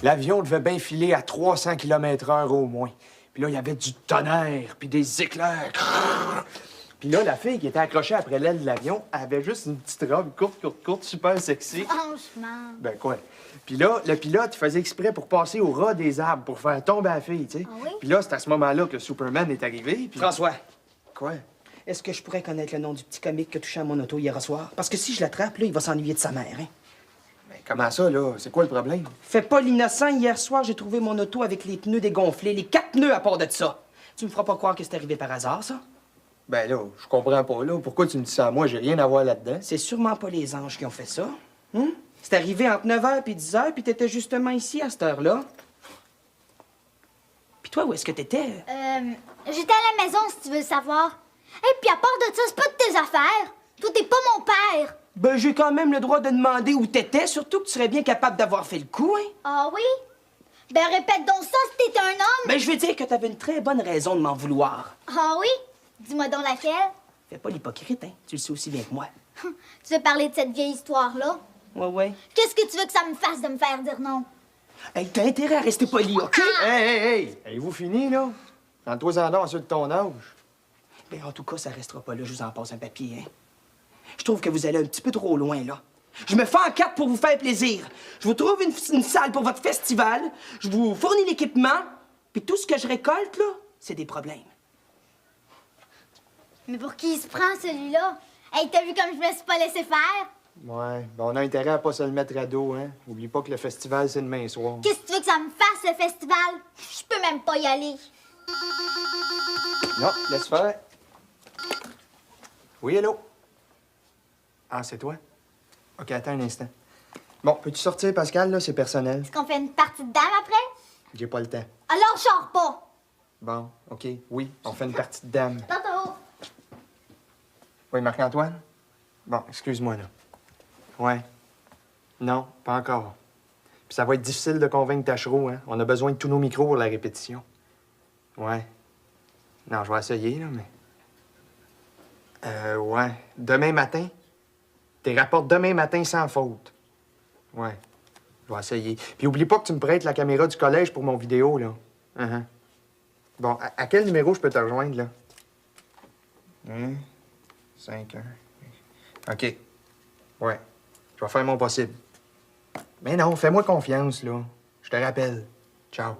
L'avion devait bien filer à 300 km/h au moins. Puis là, il y avait du tonnerre, puis des éclairs. Puis là, la fille qui était accrochée après l'aile de l'avion avait juste une petite robe courte, super sexy. Franchement. Ben quoi? Puis là, le pilote faisait exprès pour passer au ras des arbres pour faire tomber la fille, tu sais. Ah oui? Puis là, c'est à ce moment-là que Superman est arrivé, puis... François, Quoi? est-ce que je pourrais connaître le nom du petit comique qui a touché à mon auto hier soir? Parce que si je l'attrape, là, il va s'ennuyer de sa mère, hein? Ben comment ça, là? C'est quoi le problème? Fais pas l'innocent. Hier soir, j'ai trouvé mon auto avec les pneus dégonflés. Les 4 pneus à part de ça. Tu me feras pas croire que c'est arrivé par hasard, ça? Ben là, je comprends pas, là. Pourquoi tu me dis ça à moi? J'ai rien à voir là-dedans. C'est sûrement pas les anges qui ont fait ça. Hein? C'est arrivé entre 9h et 10h, puis t'étais justement ici à cette heure-là. Puis toi, où est-ce que t'étais? J'étais à la maison, si tu veux le savoir. Et puis à part de ça, c'est pas de tes affaires. Toi, t'es pas mon père. Ben, j'ai quand même le droit de demander où t'étais, surtout que tu serais bien capable d'avoir fait le coup, hein? Ah oui? Ben répète donc ça si t'es un homme. Ben, je veux dire que t'avais une très bonne raison de m'en vouloir. Ah oui? Dis-moi donc laquelle. Fais pas l'hypocrite, hein? Tu le sais aussi bien que moi. Tu veux parler de cette vieille histoire-là? Ouais. Qu'est-ce que tu veux que ça me fasse de me faire dire non? Hey, t'as intérêt à rester poli, OK? Hey! Avez-vous fini, là? Rends-toi-en là, ceux de ton âge. Ben, en tout cas, ça restera pas là. Je vous en passe un papier, hein? Je trouve que vous allez un petit peu trop loin, là. Je me fais en quatre pour vous faire plaisir. Je vous trouve une salle pour votre festival. Je vous fournis l'équipement. Puis tout ce que je récolte, là, c'est des problèmes. Mais pour qui il se prend, celui-là? Hey, t'as vu comme je me suis pas laissé faire? Ouais, ben on a intérêt à pas se le mettre à dos, hein? Oublie pas que le festival, c'est demain soir. Qu'est-ce que tu veux que ça me fasse, le festival? Je peux même pas y aller. Non, laisse faire. Oui, hello? Ah, c'est toi? OK, attends un instant. Bon, peux-tu sortir, Pascal, là? C'est personnel. Est-ce qu'on fait une partie de dame après? J'ai pas le temps. Alors, je sors pas. Bon, OK, oui, on fait une partie de dame. Tantôt. Oui, Marc-Antoine? Bon, excuse-moi, là. Ouais. Non, pas encore. Puis ça va être difficile de convaincre Tachereau, hein? On a besoin de tous nos micros pour la répétition. Ouais. Non, je vais essayer, là, mais... Ouais. Demain matin? T'es rapportes demain matin sans faute. Ouais. Je vais essayer. Puis oublie pas que tu me prêtes la caméra du collège pour mon vidéo, là. Bon, à quel numéro je peux te rejoindre, là? 5, 1... OK. Ouais. Je vais faire mon possible. Mais non, fais-moi confiance, là. Je te rappelle. Ciao.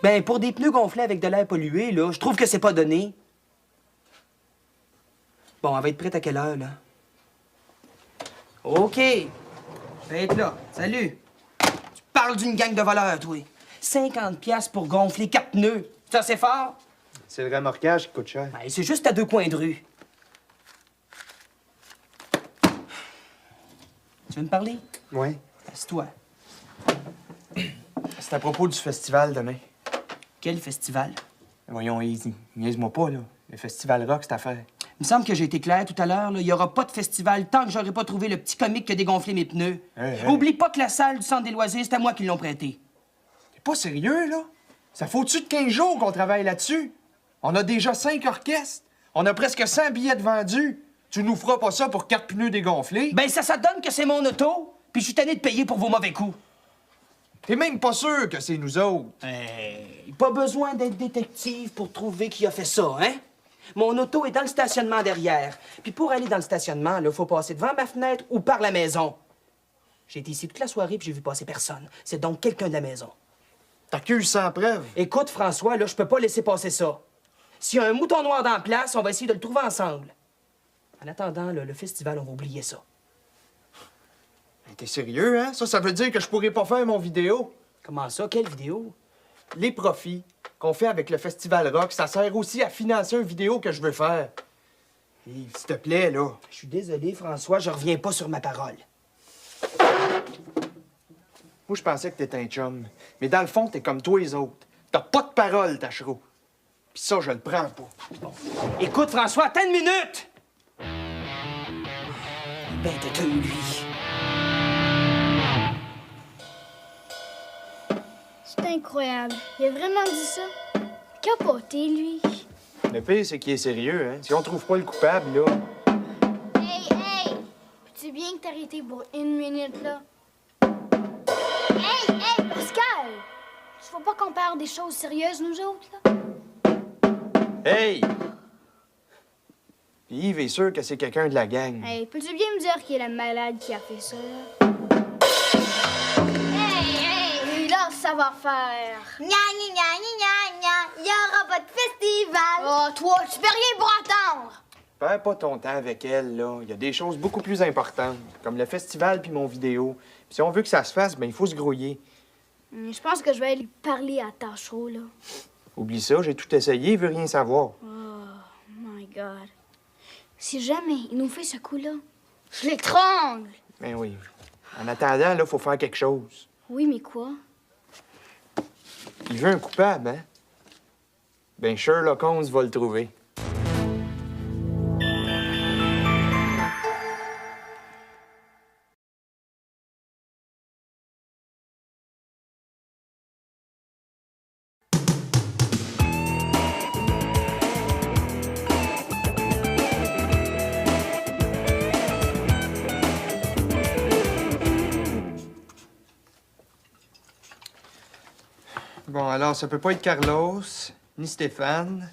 Ben, pour des pneus gonflés avec de l'air pollué, là, je trouve que c'est pas donné. Bon, elle va être prête à quelle heure, là? OK. Je vais être là. Salut. Tu parles d'une gang de voleurs, toi. 50$ pour gonfler 4 pneus. Ça, c'est fort? C'est le remorquage qui coûte cher. Ben, c'est juste à 2 coins de rue. Tu veux me parler? Oui. Assieds-toi. C'est à propos du festival demain. Quel festival? Voyons, Easy. Niaise-moi pas, là. Le festival rock, cette affaire. Il me semble que j'ai été clair tout à l'heure. Il n'y aura pas de festival tant que j'aurai pas trouvé le petit comique qui a dégonflé mes pneus. Hey. Oublie pas que la salle du centre des loisirs, c'est à moi qui l'ont prêté. T'es pas sérieux, là? Ça faut-tu de 15 jours qu'on travaille là-dessus? On a déjà 5 orchestres. On a presque 100 billets de vendus. Tu nous feras pas ça pour 4 pneus dégonflés? Ben, ça donne que c'est mon auto, puis je suis tanné de payer pour vos mauvais coups. T'es même pas sûr que c'est nous autres. Hey, pas besoin d'être détective pour trouver qui a fait ça, hein? Mon auto est dans le stationnement derrière. Puis pour aller dans le stationnement, il faut passer devant ma fenêtre ou par la maison. J'ai été ici toute la soirée puis j'ai vu passer personne. C'est donc quelqu'un de la maison. T'accuses sans preuve. Écoute, François, là, je peux pas laisser passer ça. S'il y a un mouton noir dans la place, on va essayer de le trouver ensemble. En attendant, là, le festival, on va oublier ça. T'es sérieux, hein? Ça veut dire que je pourrais pas faire mon vidéo. Comment ça? Quelle vidéo? Les profits qu'on fait avec le festival rock, ça sert aussi à financer une vidéo que je veux faire. Yves, s'il te plaît, là. Je suis désolé, François, je reviens pas sur ma parole. Moi, je pensais que t'étais un chum. Mais dans le fond, t'es comme tous les autres. T'as pas de parole, Tachereau. Puis ça, je le prends pas. Bon. Écoute, François, attends une minute! Ben, t'es que lui. C'est incroyable. Il a vraiment dit ça. Capoté, lui. Le pire, c'est qu'il est sérieux, hein? Si on trouve pas le coupable, là... Hey! C'est bien que t'arrêter pour une minute, là? Hey, hey! Pascal! Tu vas pas qu'on parle des choses sérieuses, nous autres, là? Hey! Puis Yves est sûr que c'est quelqu'un de la gang. Hey, peux-tu bien me dire qui est la malade qui a fait ça, là? Hey, hey! Là, ça va faire. Gna, gna, gna, gna, gna, il y aura pas de festival! Oh, toi, tu peux rien pour attendre! Perds pas ton temps avec elle, là. Il y a des choses beaucoup plus importantes, comme le festival puis mon vidéo. Puis si on veut que ça se fasse, ben il faut se grouiller. Je pense que je vais aller parler à Tachereau, là. Oublie ça, j'ai tout essayé, il veut rien savoir. Oh, my God. Si jamais il nous fait ce coup-là, je l'étrangle! Ben oui. En attendant, là, faut faire quelque chose. Oui, mais quoi? Il veut un coupable, hein? Ben Sherlock Holmes va le trouver. Bon, alors, ça peut pas être Carlos, ni Stéphane,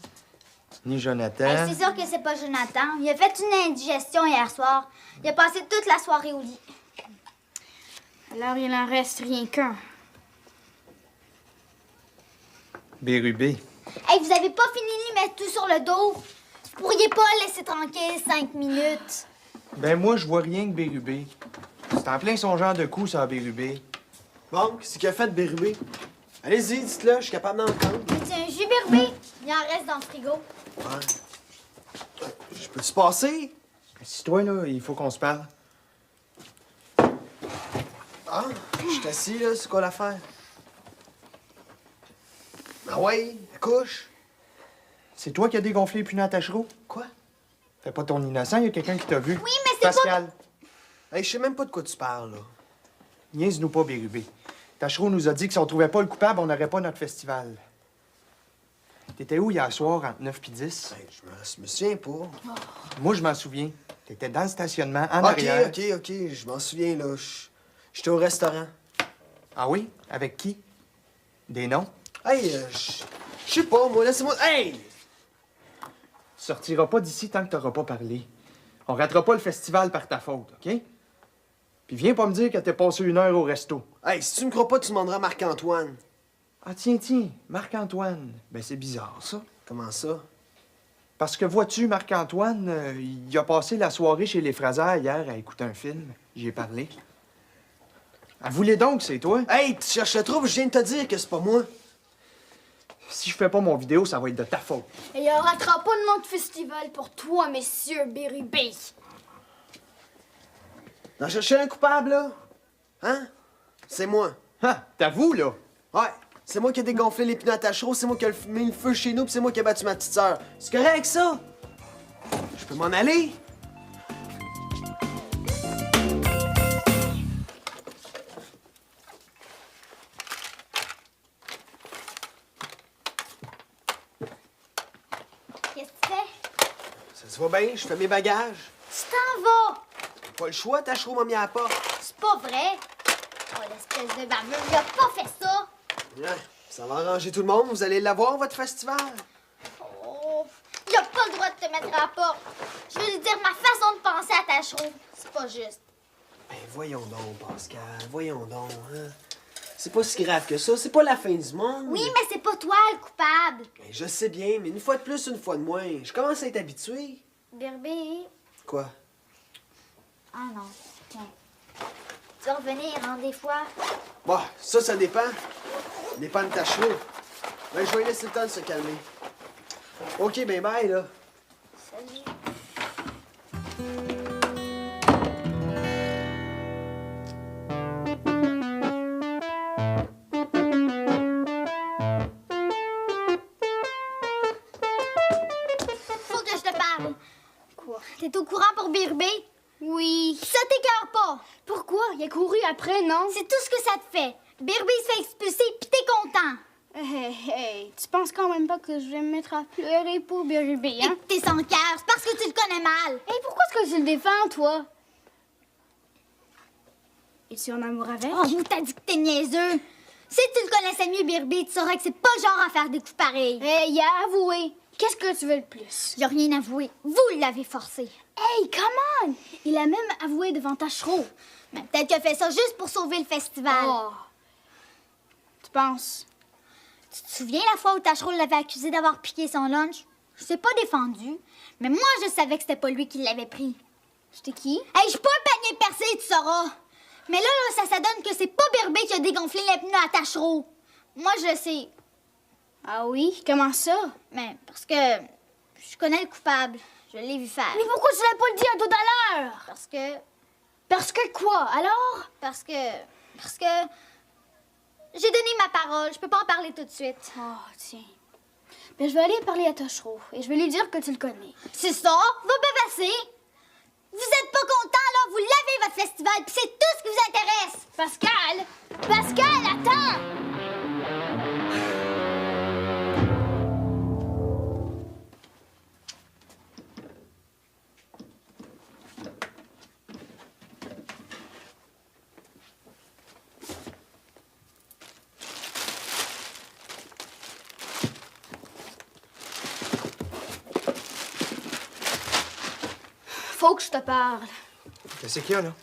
ni Jonathan. Hey, c'est sûr que c'est pas Jonathan. Il a fait une indigestion hier soir. Il a passé toute la soirée au lit. Alors, il en reste rien qu'un. Bérubé. Hey, vous avez pas fini de lui mettre tout sur le dos? Vous pourriez pas le laisser tranquille 5 minutes? Ben moi, je vois rien que Bérubé. C'est en plein son genre de coup, ça, Bérubé. Bon, qu'est-ce qu'il a fait de Bérubé? Allez-y, dites-le, je suis capable d'entendre. C'est un jus Bérubé. Il en reste dans le frigo. Ouais. Je peux-tu passer? Assis-toi, là, il faut qu'on se parle. Ah, je suis assis, là, c'est quoi l'affaire? Ah ouais, couche. C'est toi qui as dégonflé les punais à Tachereau? Quoi? Fais pas ton innocent, il y a quelqu'un qui t'a vu. Oui, mais c'est Pascal, Hey, je sais même pas de quoi tu parles, là. niaise-nous pas, Bérubé. Tachereau nous a dit que si on trouvait pas le coupable, on n'aurait pas notre festival. T'étais où hier soir, entre 9 et 10? Hey, je me souviens pas. Moi, je m'en souviens. T'étais dans le stationnement, en OK, arrière. OK, je m'en souviens, là. J'étais au restaurant. Ah oui? Avec qui? Des noms? Hey, je sais pas, moi, laissez-moi... Hey! Tu sortiras pas d'ici tant que t'auras pas parlé. On ratera pas le festival par ta faute, OK? Puis viens pas me dire que t'es passé 1 heure au resto. Hey, si tu me crois pas, tu demanderas à Marc-Antoine. Ah tiens, Marc-Antoine. Ben c'est bizarre, ça. Comment ça? Parce que vois-tu, Marc-Antoine, il a passé la soirée chez les Frasers hier à écouter un film. J'y ai parlé. Avouez donc que c'est toi. Hey, tu cherches le trouble, je viens de te dire que c'est pas moi. Si je fais pas mon vidéo, ça va être de ta faute. Et il n'y aura pas de nom de festival pour toi, messieurs Bérubé. T'en cherchais un coupable, là? Hein? C'est moi. Ah, t'avoues, là? Ouais, c'est moi qui ai dégonflé les pneus à Tachereau, c'est moi qui ai mis le feu chez nous, puis c'est moi qui ai battu ma petite sœur. C'est correct, ça? Je peux m'en aller? Qu'est-ce que tu fais? Ça se va bien, je fais mes bagages. Tu t'en vas! Pas le choix, Tachereau m'a mis à la porte. C'est pas vrai! Oh, l'espèce de baveux, il a pas fait ça! Ouais, ça va arranger tout le monde, vous allez l'avoir, votre festival. Oh, il a pas le droit de te mettre à la porte! Je veux lui dire ma façon de penser à Tachereau. C'est pas juste. Ben voyons donc, Pascal, voyons donc, hein. C'est pas si grave que ça, c'est pas la fin du monde. Oui, mais c'est pas toi le coupable. Ben, je sais bien, mais une fois de plus, une fois de moins. Je commence à être habitué. Bérubé. Quoi? Ah non, tiens. Tu vas revenir, hein, des fois? Bah, ça dépend. Ça dépend de Tachereau. Ben, je vais lui laisser le temps de se calmer. OK, ben bye, là. Salut. Faut que je te parle. Quoi? T'es au courant pour Bérubé? Oui. Ça t'écœure pas. Pourquoi? Il a couru après, non? C'est tout ce que ça te fait. Bérubé se fait expulser, pis t'es content. Hey, tu penses quand même pas que je vais me mettre à pleurer pour Bérubé, hein? Et que t'es sans cœur, c'est parce que tu le connais mal. Hey, pourquoi est-ce que tu le défends, toi? Es-tu en amour avec? Oh, vous t'as dit que t'es niaiseux. Si tu le connaissais mieux, Birby, tu saurais que c'est pas le genre à faire des coups pareils. Hey, il a avoué. Qu'est-ce que tu veux le plus? Il a rien avoué. Vous l'avez forcé. Hey, come on! Il a même avoué devant Tachereau. Mais peut-être qu'il a fait ça juste pour sauver le festival. Oh. Tu penses? Tu te souviens la fois où Tachereau l'avait accusé d'avoir piqué son lunch? Je t'ai pas défendu, mais moi, je savais que c'était pas lui qui l'avait pris. C'était qui? Hey, je suis pas un panier percé, tu sauras. Mais là, ça donne que c'est pas Birby qui a dégonflé les pneus à Tachereau. Moi, je le sais. Ah oui? Comment ça? Mais parce que je connais le coupable. Je l'ai vu faire. Mais pourquoi tu l'as pas le dit tout à l'heure? Parce que... Parce que quoi, alors? Parce que j'ai donné ma parole. Je peux pas en parler tout de suite. Oh, tiens. Mais je vais aller parler à Tachereau et je vais lui dire que tu le connais. C'est ça? Va bavasser. Vous êtes pas content, là? Vous l'avez, votre festival, puis c'est tout ce qui vous intéresse. Pascal! Pascal, attends! Faut que je te parle. Qu'est-ce qu'il y a, là?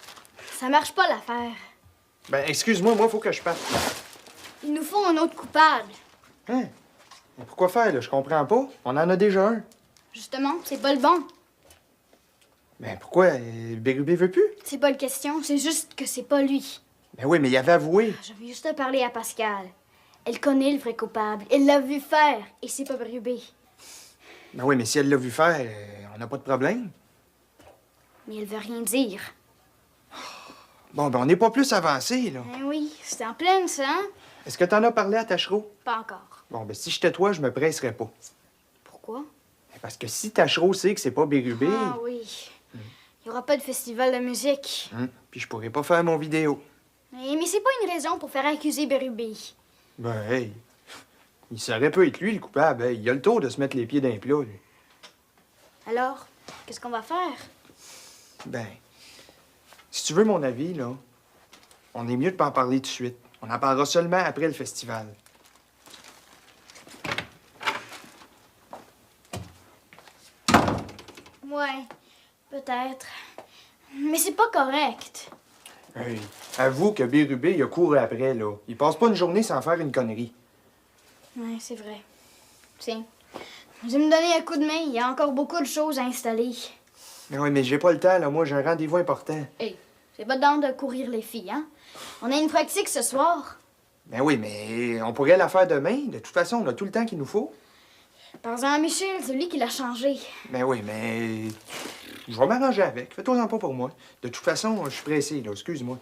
Ça marche pas l'affaire. Ben, excuse-moi, moi, faut que je parte. Il nous faut un autre coupable. Hein? Mais pourquoi faire, là? Je comprends pas. On en a déjà un. Justement, c'est pas le bon. Ben, pourquoi? Bérubé veut plus? C'est pas une question, c'est juste que c'est pas lui. Ben oui, mais il avait avoué. Je vais juste te parler à Pascal. Elle connaît le vrai coupable. Elle l'a vu faire et c'est pas Bérubé. Ben oui, mais si elle l'a vu faire, on n'a pas de problème. Mais elle veut rien dire. Bon, ben, on n'est pas plus avancé, là. Ben oui, c'est en pleine, ça, hein? Est-ce que t'en as parlé à Tachereau? Pas encore. Bon, ben, si j'étais toi, je me presserais pas. Pourquoi? Ben, parce que si Tachereau sait que c'est pas Bérubé, Ah oui. Il y aura pas de festival de musique. puis je pourrais pas faire mon vidéo. Mais c'est pas une raison pour faire accuser Bérubé. Ben, hey, il saurait pas être lui, le coupable. Hey, il a le tour de se mettre les pieds d'un plat, lui. Alors, qu'est-ce qu'on va faire? Ben, si tu veux mon avis, là, on est mieux de pas en parler tout de suite. On en parlera seulement après le festival. Ouais, peut-être. Mais c'est pas correct. Hey, avoue que Bérubé, il a couru après, là. Il passe pas une journée sans faire une connerie. Ouais, c'est vrai. Tiens, je vais me donner un coup de main. Il y a encore beaucoup de choses à installer. Mais oui, mais j'ai pas le temps, là. Moi, j'ai un rendez-vous important. Hey, c'est pas temps de courir les filles, hein? On a une pratique ce soir. Ben oui, mais on pourrait la faire demain. De toute façon, on a tout le temps qu'il nous faut. Par-en à Michel, c'est lui qui l'a changé. Ben oui, mais je vais m'arranger avec. Fais-toi-en pas pour moi. De toute façon, je suis pressé, là. Excuse-moi.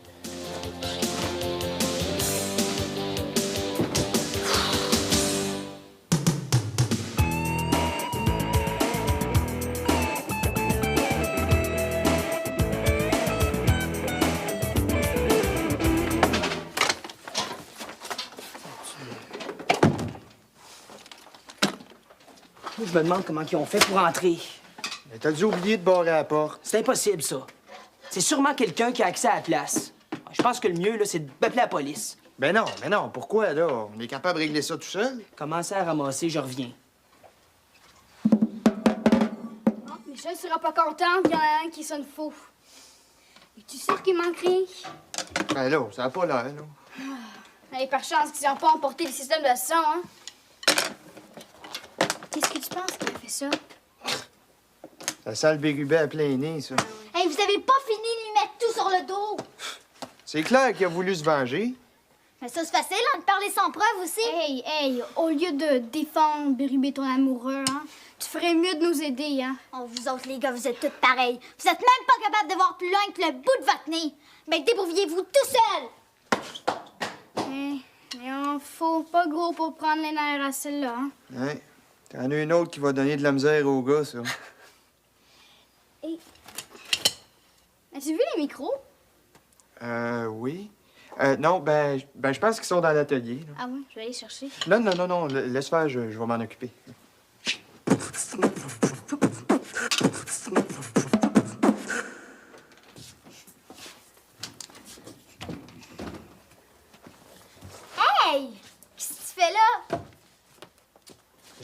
Je me demande comment ils ont fait pour entrer. Mais t'as dû oublier de barrer la porte. C'est impossible, ça. C'est sûrement quelqu'un qui a accès à la place. Je pense que le mieux, là, c'est d'appeler la police. Ben non, mais non. Pourquoi, là? On est capable de régler ça tout seul? Commencez à ramasser, je reviens. Oh, Michel sera pas content, il y en a un qui sonne faux. Es-tu sûr qu'il manque rien? Ben là, ça a pas l'air, là. Allez, par chance qu'ils n'ont pas emporté le système de son, hein? Qu'est-ce que tu penses qu'il a fait ça? Ça sent le Bérubé à plein nez, ça. Hey, vous avez pas fini de lui mettre tout sur le dos. C'est clair qu'il a voulu se venger. Mais ça, c'est facile, hein, de parler sans preuve aussi. Hey, au lieu de défendre Bérubé, ton amoureux, hein, tu ferais mieux de nous aider, hein? Oh, vous autres, les gars, vous êtes tous pareils. Vous êtes même pas capables de voir plus loin que le bout de votre nez. Ben, débrouillez-vous tout seul. Mais on faut pas gros pour prendre les nerfs à celle-là, hein? Ouais. T'en as une autre qui va donner de la misère au gars, ça. As-tu vu les micros? Oui. Non, ben, je pense qu'ils sont dans l'atelier, là. Ah oui, je vais aller chercher. Non, laisse faire, je vais m'en occuper.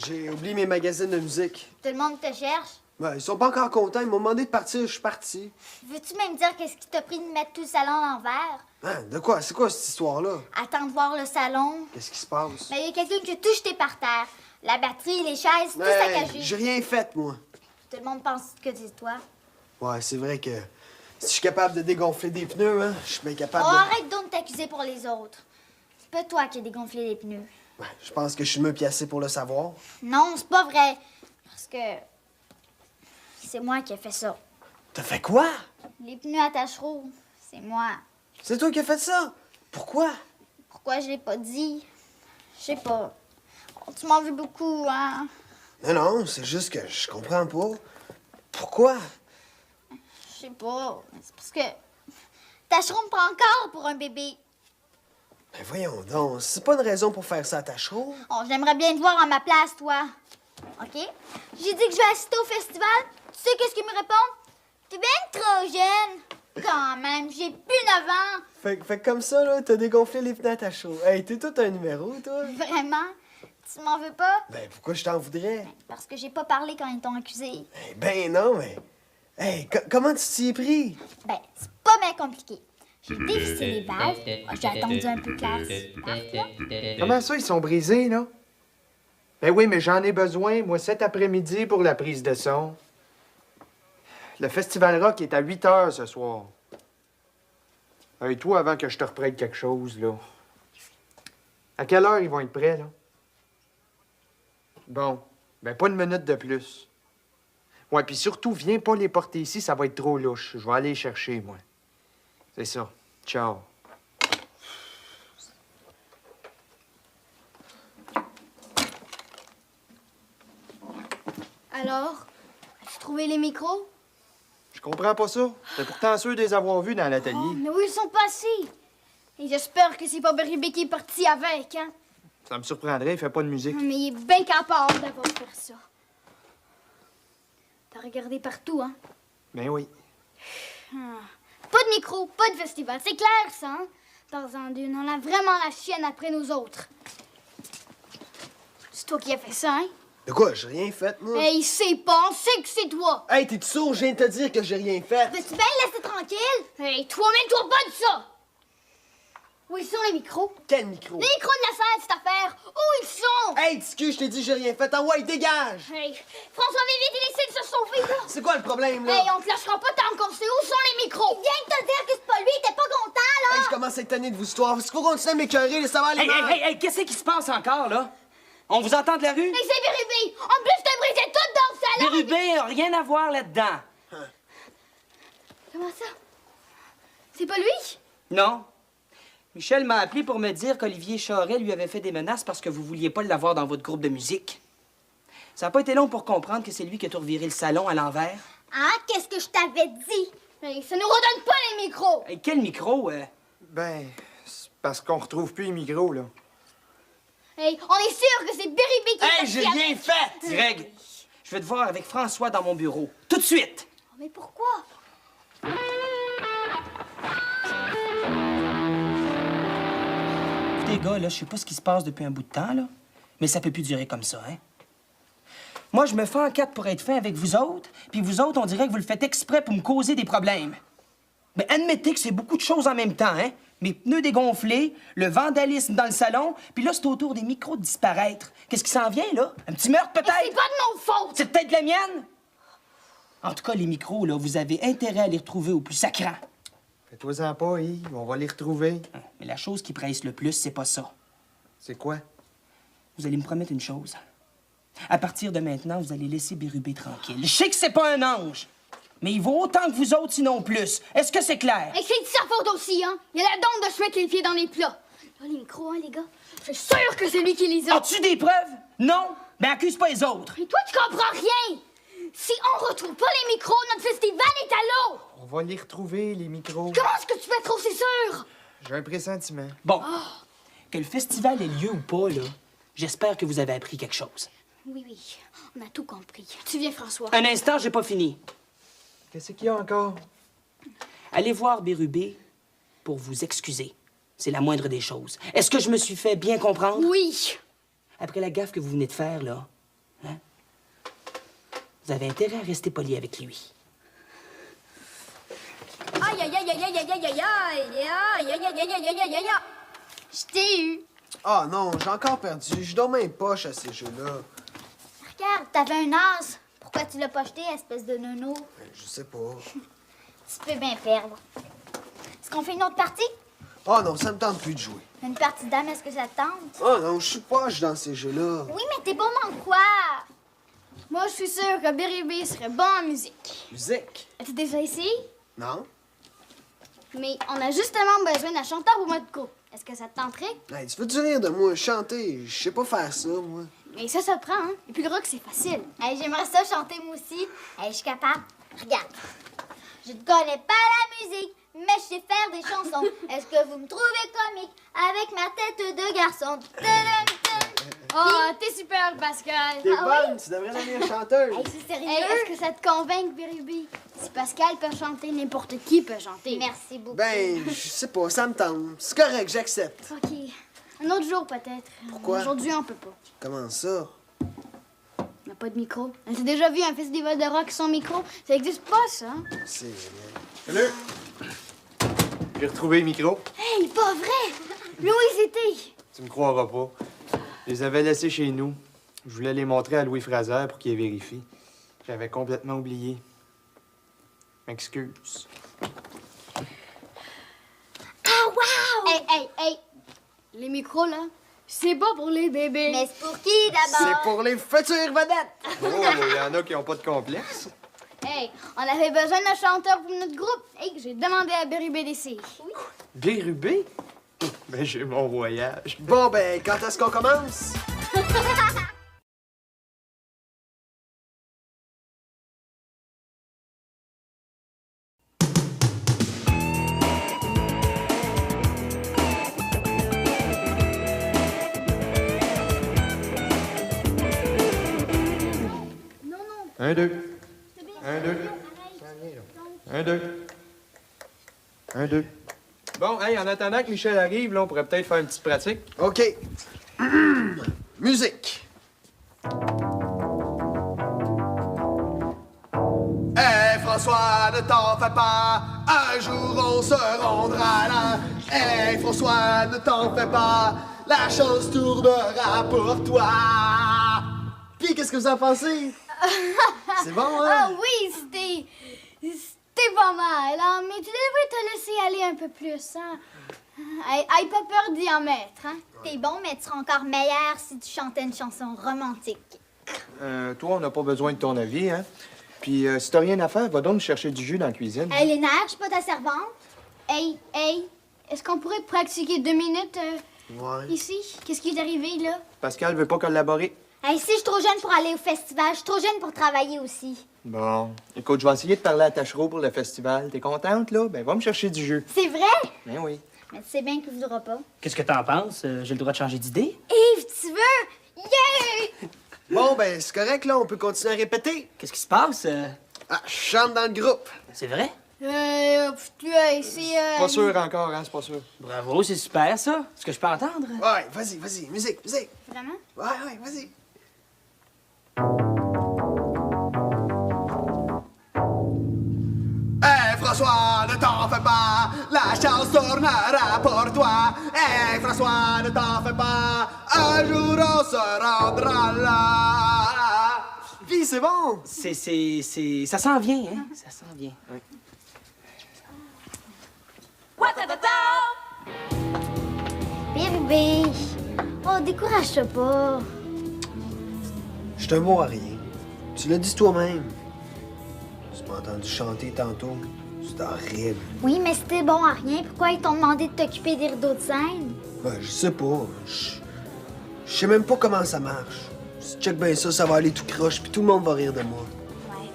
J'ai oublié mes magazines de musique. Tout le monde te cherche. Ben, ils sont pas encore contents. Ils m'ont demandé de partir. Je suis parti. Veux-tu même dire qu'est-ce qui t'a pris de mettre tout le salon à l'envers? Hein? De quoi? C'est quoi cette histoire-là? Attends de voir le salon. Qu'est-ce qui se passe? Mais il y a quelqu'un qui a tout jeté par terre. La batterie, les chaises, tout Hey, saccagé. j'ai rien fait, moi. Tout le monde pense que c'est toi. Ouais, c'est vrai que si je suis capable de dégonfler des pneus, hein, je suis bien capable Oh, de... arrête donc de t'accuser pour les autres. C'est pas toi qui as dégonflé les pneus. Ben, je pense que je suis mieux placé pour le savoir. Non, c'est pas vrai. Parce que c'est moi qui ai fait ça. T'as fait quoi? Les pneus à tachereau, c'est moi. C'est toi qui as fait ça? Pourquoi? Pourquoi je l'ai pas dit? Je sais pas. Oh, tu m'en veux beaucoup, hein? Non, c'est juste que je comprends pas. Pourquoi? Je sais pas. C'est parce que tachereau me prend encore pour un bébé. Ben voyons donc, c'est pas une raison pour faire ça à Tachereau. Oh, j'aimerais bien te voir à ma place, toi. OK? J'ai dit que je vais assister au festival. Tu sais qu'est-ce qu'il me répond? T'es bien trop jeune. Quand même, j'ai plus 9 ans. Fait que comme ça, là, t'as dégonflé les pneus à Tachereau. Hey, t'es tout un numéro, toi. Vraiment? Tu m'en veux pas? Ben pourquoi je t'en voudrais? Parce que j'ai pas parlé quand ils t'ont accusé. Eh ben non, mais... Hey, comment tu t'y es pris? Ben, c'est pas bien compliqué. J'ai dévissé les valves. Oh, j'ai attendu un peu que l'air parte, là. Comment ça, ils sont brisés, là? Ben oui, mais j'en ai besoin, moi, cet après-midi pour la prise de son. Le Festival Rock est à 8 heures ce soir. Et toi, avant que je te reprenne quelque chose, là. À quelle heure ils vont être prêts, là? Bon, ben pas une minute de plus. Ouais, puis surtout, viens pas les porter ici, ça va être trop louche. Je vais aller les chercher, moi. C'est ça. Ciao. Alors, as-tu trouvé les micros? Je comprends pas ça. T'es pourtant sûr de les avoir vus dans l'atelier. Oh, mais où ils sont passés? Et j'espère que c'est pas Berube qui est parti avec, hein? Ça me surprendrait, il fait pas de musique. Mais il est bien capable d'avoir fait ça. T'as regardé partout, hein? Ben oui. Pas de micro, pas de festival. C'est clair, ça, hein? Tarzan Dune, on a vraiment la chienne après nous autres. C'est toi qui as fait ça, hein? De quoi? J'ai rien fait, moi. Hey, c'est pas, on sait que c'est toi! Hey, t'es sourd? Je viens de te dire que j'ai rien fait. Veux-tu bien le laisser tranquille? Hey, toi-même, toi pas de ça! Où ils sont les micros? Quel micro? Les micros de la salle, cette affaire! Où ils sont? Hey, Ticu, je t'ai dit j'ai rien fait. Ah ouais, dégage! Hey, François Vivit, il essaie de se sauver, là! C'est quoi le problème, là? Hey, on te lâchera pas tant qu'on sait où sont les micros! Il vient de te dire que c'est pas lui, t'es pas content, là! Hey, je commence à être tanné de vos histoires. Est-ce qu'il faut continuer à m'écœurer, là, ça va aller Hey, mal? hey, qu'est-ce qui se passe encore, là? On vous entend de la rue? Hey, c'est Berube! En plus, t'as brisé tout dans le salon! Bérubé, rien à voir là-dedans. Comment ça? C'est pas lui? Non. Michel m'a appelé pour me dire qu'Olivier Charret lui avait fait des menaces parce que vous vouliez pas l'avoir dans votre groupe de musique. Ça n'a pas été long pour comprendre que c'est lui qui a tout reviré le salon à l'envers. Hein? Qu'est-ce que je t'avais dit? Hey, ça nous redonne pas les micros! Hey, quel micro, Ben, c'est parce qu'on retrouve plus les micros, là. Hey, on est sûr que c'est Berube qui est Hey, parti j'ai avec. rien fait! Greg, je vais te voir avec François dans mon bureau. Tout de suite! Oh, mais pourquoi? Écoutez, gars, là, je sais pas ce qui se passe depuis un bout de temps, là, mais ça peut plus durer comme ça, hein? Moi, je me fais en quatre pour être fin avec vous autres, puis vous autres, on dirait que vous le faites exprès pour me causer des problèmes. Mais admettez que c'est beaucoup de choses en même temps, hein? Mes pneus dégonflés, le vandalisme dans le salon, puis là, c'est au tour des micros de disparaître. Qu'est-ce qui s'en vient, là? Un petit meurtre, C'est peut-être? pas de mon faute! C'est peut-être la mienne? En tout cas, les micros, là, vous avez intérêt à les retrouver au plus sacrant. Fais-toi-en pas, Yves. On va les retrouver. Mais la chose qui presse le plus, c'est pas ça. C'est quoi? Vous allez me promettre une chose. À partir de maintenant, vous allez laisser Bérubé tranquille. Je sais que c'est pas un ange, mais il vaut autant que vous autres, sinon plus. Est-ce que c'est clair? Hey, c'est de sa faute aussi, hein? Il a la donne de se mettre les pieds dans les plats. Là, les micros, hein, les gars? Je suis sûre que c'est lui qui les a. As-tu des preuves? Non? Ben accuse pas les autres. Mais toi, tu comprends rien! Si on retrouve pas les micros, notre festival est à l'eau! On va les retrouver, les micros. Comment est-ce que tu fais trop, c'est sûr? J'ai un pressentiment. Bon, que le festival ait lieu ou pas, là, j'espère que vous avez appris quelque chose. Oui, oui, on a tout compris. Tu viens, François. Un instant, j'ai pas fini. Qu'est-ce qu'il y a encore? Allez voir Bérubé pour vous excuser. C'est la moindre des choses. Est-ce que je me suis fait bien comprendre? Oui! Après la gaffe que vous venez de faire, là, Hein? Vous avez intérêt à rester poli avec lui. Aïe, aïe, aïe, aïe, aïe, aïe, aïe, aïe, aïe, aïe, aïe, aïe, aïe, aïe, aïe, aïe, aïe. Je t'ai eu. Ah non, j'ai encore perdu. Je donne mes poches à ces jeux-là. Regarde, t'avais un as. Pourquoi tu l'as pas jeté, espèce de nono? Je sais pas. Tu peux bien perdre. Est-ce qu'on fait une autre partie? Ah non, ça me tente plus de jouer. Une partie d'âme, est-ce que ça te tente? Ah non, je suis poche dans ces jeux-là. Oui, mais t'es bon en quoi? Moi, je suis sûre que Bérubé serait bon en musique. Musique? As-tu déjà essayé? Non? Mais on a justement besoin d'un chanteur pour notre groupe. Est-ce que ça te tenterait? Hey, tu veux-tu rire de moi? Chanter, je sais pas faire ça, moi. Mais ça te prend, hein? Et puis le rock, c'est facile. Hey, j'aimerais ça chanter moi aussi. Hey, je suis capable. Regarde. Je ne connais pas la musique, mais je sais faire des chansons. Est-ce que vous me trouvez comique avec ma tête de garçon? Tadam, tadam. Oh, t'es super, Pascal. T'es Ah bonne, tu devrais devenir chanteuse. Hey, c'est sérieux? Hey, est-ce que ça te convainc, Bérubé? Si Pascal peut chanter, n'importe qui peut chanter. Merci beaucoup. Ben, je sais pas, ça me tente. C'est correct, j'accepte. OK. Un autre jour, peut-être. Pourquoi? Aujourd'hui, on peut pas. Comment ça? On n'a pas de micro. T'as déjà vu un festival de rock sans micro? Ça existe pas, ça. C'est vrai. Salut! J'ai retrouvé les micros. Hey, pas vrai! Mais où ils étaient? Tu me croiras pas. Je les avais laissés chez nous. Je voulais les montrer à Louis Fraser pour qu'il les vérifie. J'avais complètement oublié. M'excuse. Ah, wow! Hey, hey, hey! Les micros, là, c'est pas pour les bébés. Mais c'est pour qui d'abord? C'est pour les futures vedettes! Oh, il y en a qui ont pas de complexe. Hey, on avait besoin d'un chanteur pour notre groupe. Hey, j'ai demandé à Bérubé d'essayer. Bérubé? Ben, j'ai mon voyage. Bon, ben, quand est-ce qu'on commence? Non, non, 1, 2. c'est bien. 1, 2. Arrête. 1, 2. 1, 2. Bon, hey, en attendant que Michel arrive, là, on pourrait peut-être faire une petite pratique. OK. Musique. Hey, François, ne t'en fais pas. Un jour, on se rendra là. Hey, François, ne t'en fais pas. La chance tournera pour toi. Puis, qu'est-ce que vous en pensez? C'est bon, Ah hein? oui, c'était pas mal, hein? Mais tu devrais te laisser aller un peu plus, hein? Aïe, pas peur d'y en mettre, hein? T'es bon, mais tu seras encore meilleur si tu chantais une chanson romantique. Toi, on n'a pas besoin de ton avis, hein? Puis, si t'as rien à faire, va donc me chercher du jus dans la cuisine. Hey, Lénard, je suis pas ta servante. Hey, est-ce qu'on pourrait pratiquer 2 minutes Ouais. ici? Qu'est-ce qui est arrivé, là? Pascal veut pas collaborer. Hey, si je suis trop jeune pour aller au festival, je suis trop jeune pour travailler aussi. Bon. Écoute, je vais essayer de parler à Tachereau pour le festival. T'es contente, là? Ben, va me chercher du jus. C'est vrai? Ben oui. Mais tu sais bien qu'il voudra pas. Qu'est-ce que t'en penses? J'ai le droit de changer d'idée? Yves, tu veux? Yeah! Bon, ben, c'est correct, là. On peut continuer à répéter. Qu'est-ce qui se passe? Ah, je chante dans le groupe. C'est vrai? C'est... Pas sûr encore, hein? C'est pas sûr. Bravo, c'est super, ça. Est-ce que je peux entendre? Ouais, vas-y, vas-y. Musique, musique. Vraiment? Ouais, vas-y. Hey François, ne t'en fais pas, la chance tournera pour toi. Hey François, ne t'en fais pas, un jour on se rendra là. Puis c'est bon. Ça s'en vient, hein? Ça s'en vient. Oui. Bébé. Oh, décourage-toi pas. Je te mot à rien. Tu l'as dit toi-même. Tu m'as entendu chanter tantôt. C'était horrible. Oui, mais c'était bon à rien. Pourquoi ils t'ont demandé de t'occuper des rideaux de scène? Ben, je sais pas. Je sais même pas comment ça marche. Si tu check bien ça, ça va aller tout croche, puis tout le monde va rire de moi. Ouais.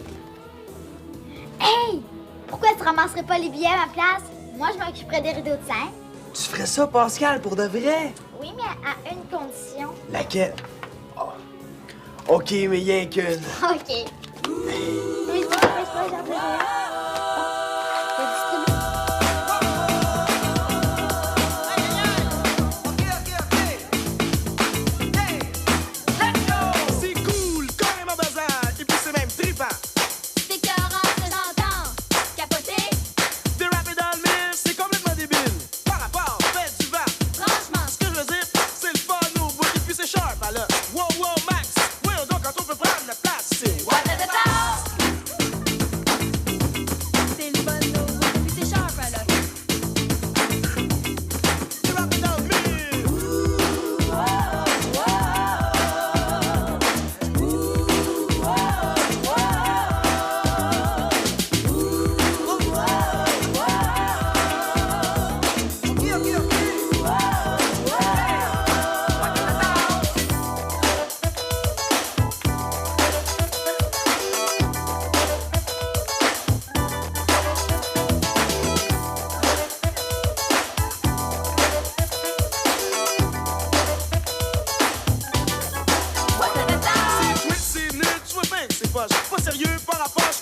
Hey! Pourquoi tu ramasserais pas les billets à ma place? Moi, je m'occuperais des rideaux de scène. Tu ferais ça, Pascal, pour de vrai? Oui, mais à une condition. Laquelle? Ah. OK, mais rien qu'une. OK. Oui, c'est pas, j'ai entendu. C'est cool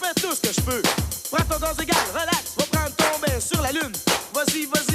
fais tout ce que je peux. Prends ton gaz égal, relax, va prendre ton bain sur la lune. Vas-y, vas-y.